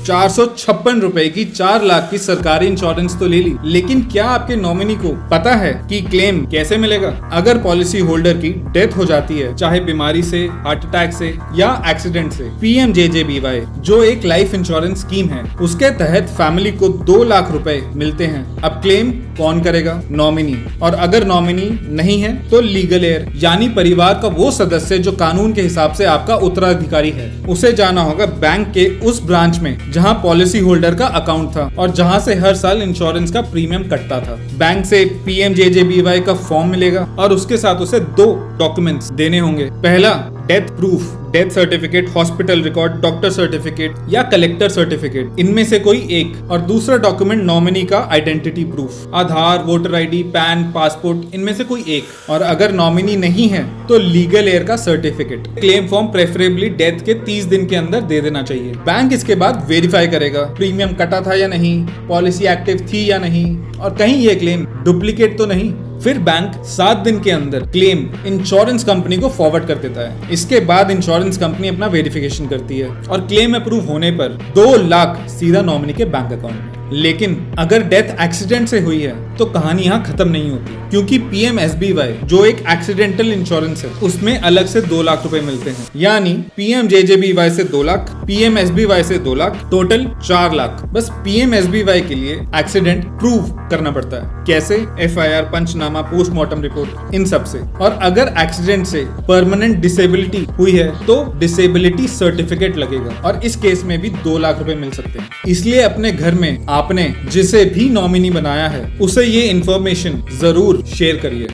456 रुपए की 4 लाख की सरकारी इंश्योरेंस तो ले ली, लेकिन क्या आपके नॉमिनी को पता है कि क्लेम कैसे मिलेगा? अगर पॉलिसी होल्डर की डेथ हो जाती है, चाहे बीमारी से, हार्ट अटैक से या एक्सीडेंट से, PMJJBY जो एक लाइफ इंश्योरेंस स्कीम है, उसके तहत फैमिली को 2 लाख रुपए मिलते हैं। अब क्लेम कौन करेगा? नॉमिनी। और अगर नॉमिनी नहीं है तो लीगल हेयर, यानी परिवार का वो सदस्य जो कानून के हिसाब से आपका उत्तराधिकारी है। उसे जाना होगा बैंक के उस ब्रांच में जहां पॉलिसी होल्डर का अकाउंट था और जहां से हर साल इंश्योरेंस का प्रीमियम कटता था। बैंक से PMJJBY का फॉर्म मिलेगा और उसके साथ उसे 2 डॉक्यूमेंट्स देने होंगे। पहला, death proof, death certificate, hospital record, doctor certificate या कलेक्टर सर्टिफिकेट, इनमें से कोई एक। और दूसरा डॉक्यूमेंट नॉमिनी का आइडेंटिटी प्रूफ, आधार, वोटर ID, पैन, पासपोर्ट, इनमें से कोई एक। और अगर नॉमिनी नहीं है तो लीगल एयर का certificate. Claim form preferably death के 30 दिन के अंदर दे देना चाहिए। बैंक इसके बाद वेरीफाई करेगा प्रीमियम कटा था या नहीं, पॉलिसी एक्टिव थी या नहीं, और कहीं ये क्लेम डुप्लीकेट तो नहीं। फिर बैंक 7 दिन के अंदर क्लेम इंश्योरेंस कंपनी को फॉरवर्ड कर देता है। इसके बाद इंश्योरेंस कंपनी अपना वेरिफिकेशन करती है और क्लेम अप्रूव होने पर 2 लाख सीधा नॉमिनी के बैंक अकाउंट में। लेकिन अगर डेथ एक्सीडेंट से हुई है तो कहानी यहाँ खत्म नहीं होती, क्योंकि PMSBY जो एक एक्सीडेंटल इंश्योरेंस है, उसमें अलग से 2 लाख रुपए मिलते हैं। यानी PMJJBY से 2 लाख, PMSBY से 2 लाख, टोटल 4 लाख। बस PMSBY के लिए एक्सीडेंट प्रूव करना पड़ता है। कैसे? FIR, पंचनामा, पोस्टमार्टम रिपोर्ट, इन सब से। और अगर एक्सीडेंट से परमानेंट डिसेबिलिटी हुई है तो डिसेबिलिटी सर्टिफिकेट लगेगा और इस केस में भी 2 लाख रुपए मिल सकते हैं। इसलिए अपने घर में आपने जिसे भी नॉमिनी बनाया है उसे ये इंफॉर्मेशन जरूर शेयर करिए।